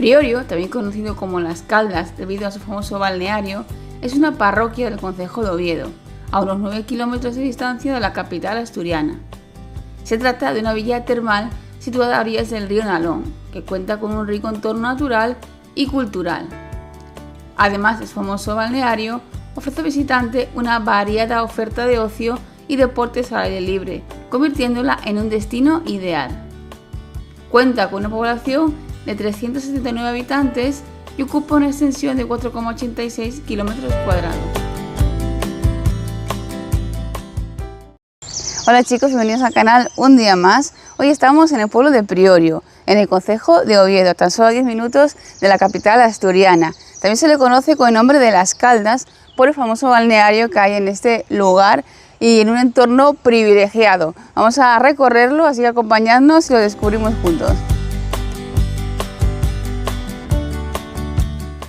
Priorio, también conocido como Las Caldas debido a su famoso balneario, es una parroquia del concejo de Oviedo, a unos 9 kilómetros de distancia de la capital asturiana. Se trata de una villa termal situada a orillas del río Nalón, que cuenta con un rico entorno natural y cultural. Además de su famoso balneario, ofrece al visitante una variada oferta de ocio y deportes al aire libre, convirtiéndola en un destino ideal. Cuenta con una población de 379 habitantes y ocupa una extensión de 4,86 kilómetros cuadrados. Hola chicos, bienvenidos al canal un día más. Hoy estamos en el pueblo de Priorio, en el concejo de Oviedo, tan solo a 10 minutos de la capital asturiana. También se le conoce con el nombre de Las Caldas por el famoso balneario que hay en este lugar y en un entorno privilegiado. Vamos a recorrerlo, así que acompañadnos y lo descubrimos juntos.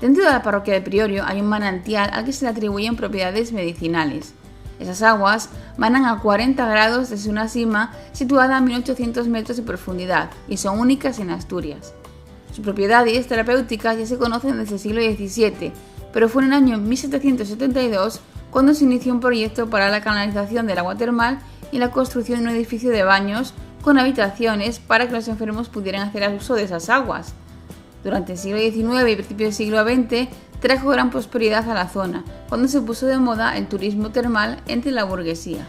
Dentro de la parroquia de Priorio hay un manantial al que se le atribuyen propiedades medicinales. Esas aguas manan a 40 grados desde una sima situada a 1800 metros de profundidad y son únicas en Asturias. Sus propiedades terapéuticas ya se conocen desde el siglo XVII, pero fue en el año 1772 cuando se inició un proyecto para la canalización del agua termal y la construcción de un edificio de baños con habitaciones para que los enfermos pudieran hacer uso de esas aguas. Durante el siglo XIX y principios del siglo XX trajo gran prosperidad a la zona, cuando se puso de moda el turismo termal entre la burguesía.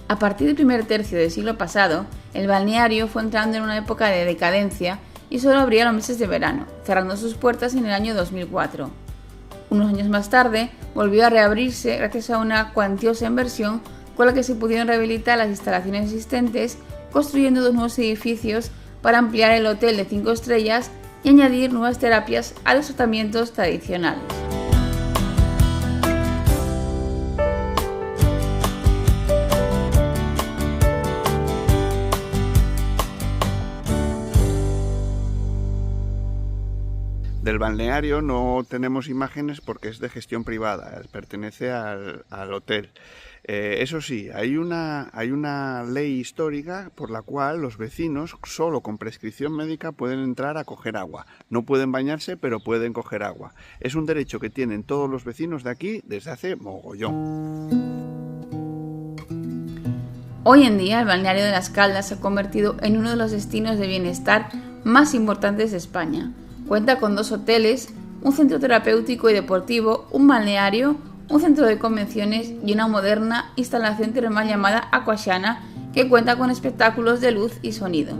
A partir del primer tercio del siglo pasado, el balneario fue entrando en una época de decadencia y solo abría los meses de verano, cerrando sus puertas en el año 2004. Unos años más tarde, volvió a reabrirse gracias a una cuantiosa inversión con la que se pudieron rehabilitar las instalaciones existentes, construyendo 2 nuevos edificios para ampliar el hotel de 5 estrellas y añadir nuevas terapias a los tratamientos tradicionales. Del balneario no tenemos imágenes porque es de gestión privada, pertenece al hotel. Eso sí, hay una ley histórica por la cual los vecinos, solo con prescripción médica, pueden entrar a coger agua. No pueden bañarse, pero pueden coger agua. Es un derecho que tienen todos los vecinos de aquí desde hace mogollón. Hoy en día, el balneario de Las Caldas se ha convertido en uno de los destinos de bienestar más importantes de España. Cuenta con 2 hoteles, un centro terapéutico y deportivo, un balneario, un centro de convenciones y una moderna instalación termal llamada Aquashana que cuenta con espectáculos de luz y sonido.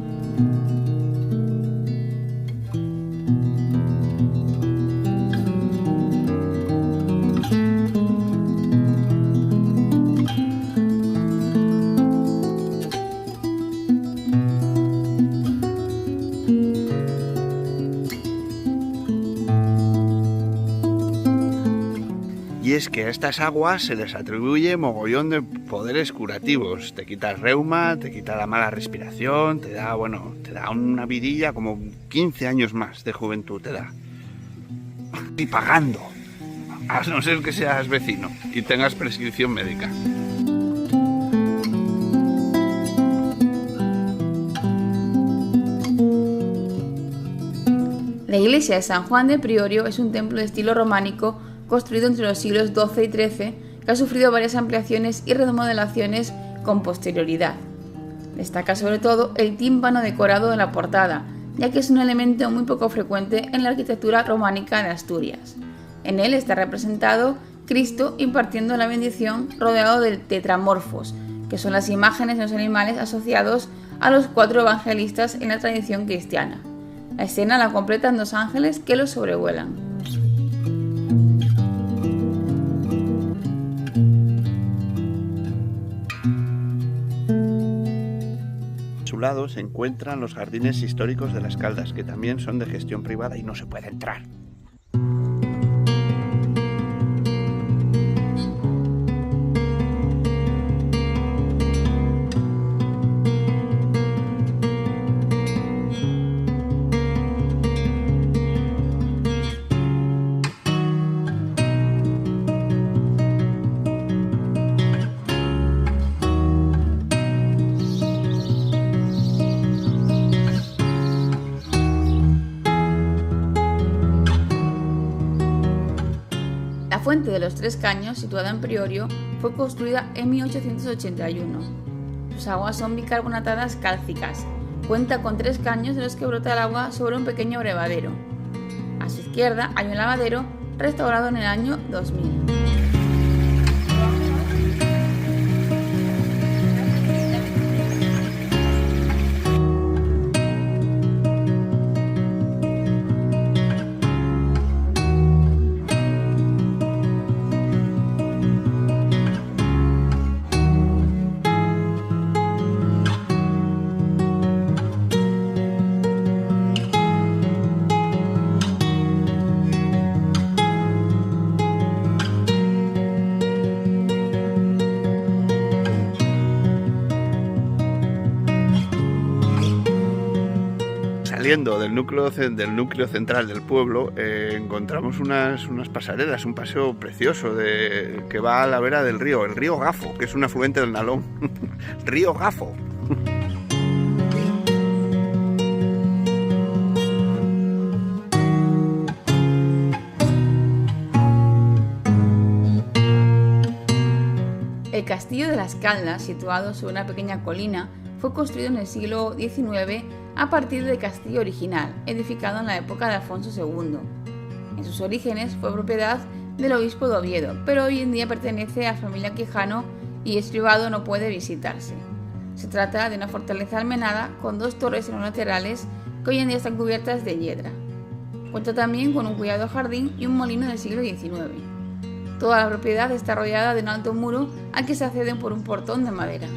Y es que a estas aguas se les atribuye mogollón de poderes curativos. Te quita el reuma, te quita la mala respiración, te da una vidilla como 15 años más de juventud, te da. Y pagando, a no ser que seas vecino y tengas prescripción médica. La iglesia de San Juan de Priorio es un templo de estilo románico construido entre los siglos XII y XIII, que ha sufrido varias ampliaciones y remodelaciones con posterioridad. Destaca sobre todo el tímpano decorado de la portada, ya que es un elemento muy poco frecuente en la arquitectura románica de Asturias. En él está representado Cristo impartiendo la bendición rodeado de tetramorfos, que son las imágenes de los animales asociados a los 4 evangelistas en la tradición cristiana. La escena la completan 2 ángeles que los sobrevuelan. A su lado se encuentran los jardines históricos de Las Caldas, que también son de gestión privada y no se puede entrar. fuente de los Tres Caños, situada en Priorio, fue construida en 1881. Sus aguas son bicarbonatadas cálcicas. Cuenta con 3 caños de los que brota el agua sobre un pequeño abrevadero. A su izquierda hay un lavadero restaurado en el año 2000. Saliendo del núcleo central del pueblo, encontramos unas pasarelas, un paseo precioso que va a la vera del río, el río Gafo, que es un afluente del Nalón. Río Gafo. El castillo de las Caldas, situado sobre una pequeña colina, fue construido en el siglo XIX a partir del castillo original, edificado en la época de Alfonso II. En sus orígenes fue propiedad del obispo de Oviedo, pero hoy en día pertenece a la familia Quijano y es privado, no puede visitarse. Se trata de una fortaleza almenada con 2 torres en los laterales que hoy en día están cubiertas de hiedra. Cuenta también con un cuidado jardín y un molino del siglo XIX. Toda la propiedad está rodeada de un alto muro al que se acceden por un portón de madera.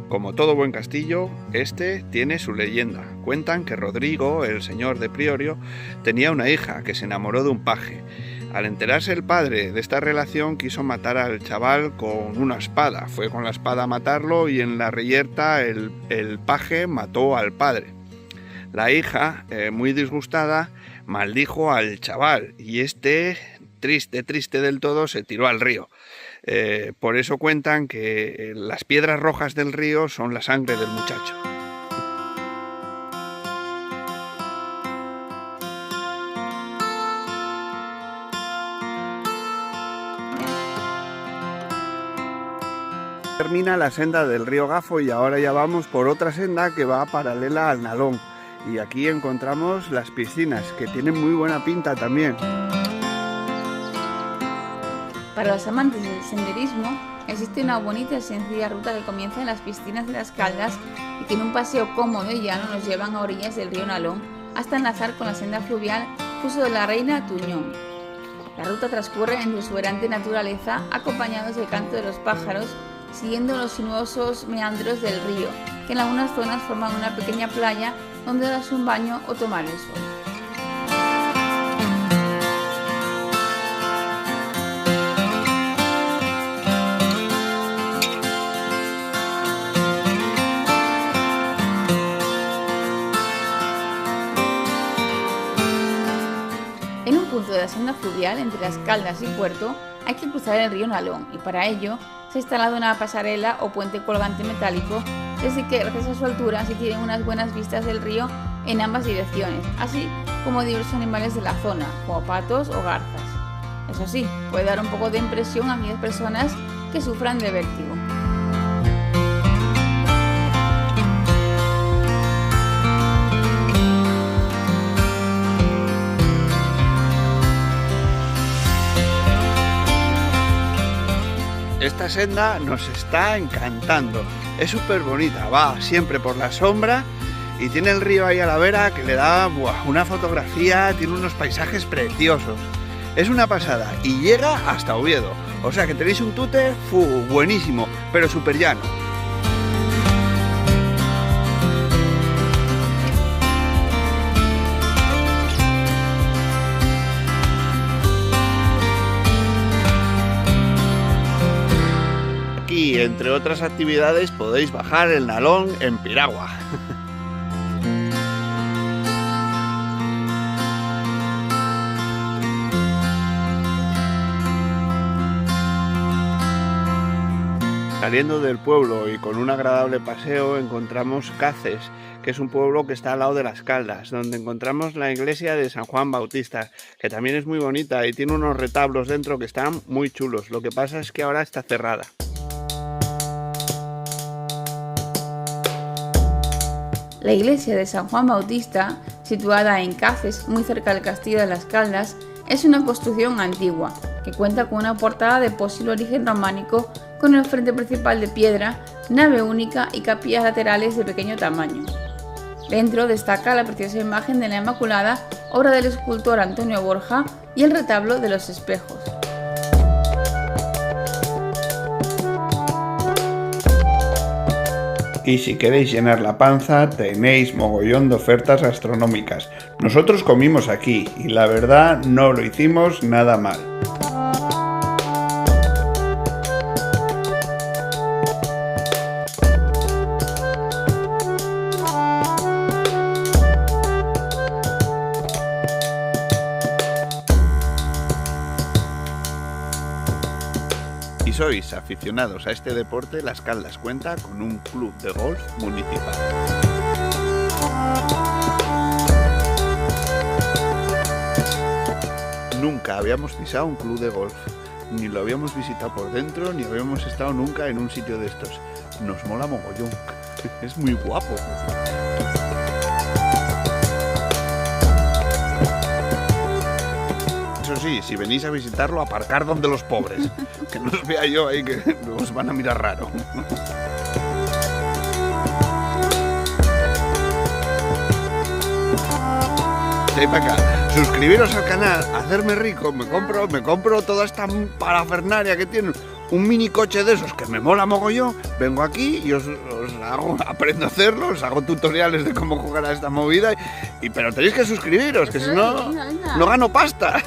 Como todo buen castillo, este tiene su leyenda. Cuentan que Rodrigo, el señor de Priorio, tenía una hija que se enamoró de un paje. Al enterarse el padre de esta relación, quiso matar al chaval con una espada. Fue con la espada a matarlo y en la reyerta el paje mató al padre. La hija, muy disgustada, maldijo al chaval y este, triste del todo, se tiró al río. Por eso cuentan que las piedras rojas del río son la sangre del muchacho. Termina la senda del río Gafo y ahora ya vamos por otra senda que va paralela al Nalón. Y aquí encontramos las piscinas, que tienen muy buena pinta también. Para los amantes del senderismo, existe una bonita y sencilla ruta que comienza en las piscinas de las Caldas y que en un paseo cómodo y llano nos llevan a orillas del río Nalón hasta enlazar con la senda fluvial Fuso de la Reina Tuñón. La ruta transcurre en exuberante naturaleza, acompañados del canto de los pájaros, siguiendo los sinuosos meandros del río, que en algunas zonas forman una pequeña playa donde darse un baño o tomar el sol. En un punto de la senda fluvial entre las Caldas y Puerto hay que cruzar el río Nalón y para ello se ha instalado una pasarela o puente colgante metálico desde que gracias a su altura se tienen unas buenas vistas del río en ambas direcciones, así como diversos animales de la zona, como patos o garzas. Eso sí, puede dar un poco de impresión a aquellas personas que sufran de vértigo. Esta senda nos está encantando, es súper bonita, va siempre por la sombra y tiene el río ahí a la vera que le da una fotografía, tiene unos paisajes preciosos. Es una pasada y llega hasta Oviedo, o sea que tenéis un tute buenísimo, pero súper llano. Aquí, entre otras actividades, podéis bajar el Nalón en piragua. saliendo del pueblo y con un agradable paseo encontramos Cáceres, que es un pueblo que está al lado de Las Caldas, donde encontramos la iglesia de San Juan Bautista, que también es muy bonita y tiene unos retablos dentro que están muy chulos. Lo que pasa es que ahora está cerrada. La iglesia de San Juan Bautista, situada en Cáceres, muy cerca del castillo de Las Caldas, es una construcción antigua, que cuenta con una portada de posible origen románico, con el frente principal de piedra, nave única y capillas laterales de pequeño tamaño. Dentro destaca la preciosa imagen de la Inmaculada, obra del escultor Antonio Borja, y el retablo de los espejos. Y si queréis llenar la panza, tenéis mogollón de ofertas gastronómicas. Nosotros comimos aquí y la verdad no lo hicimos nada mal. Si sois aficionados a este deporte, Las Caldas cuenta con un club de golf municipal. Nunca habíamos pisado un club de golf, ni lo habíamos visitado por dentro, ni habíamos estado nunca en un sitio de estos. Nos mola mogollón, es muy guapo. Eso sí, si venís a visitarlo, aparcar donde los pobres. Que no os vea yo ahí que os van a mirar raro. De ahí para acá. Suscribiros al canal, hacerme rico, me compro toda esta parafernalia que tiene. Un mini coche de esos que me mola mogollón. Vengo aquí y os aprendo a hacerlo, os hago tutoriales de cómo jugar a esta movida. Pero tenéis que suscribiros, que si no, no gano pasta.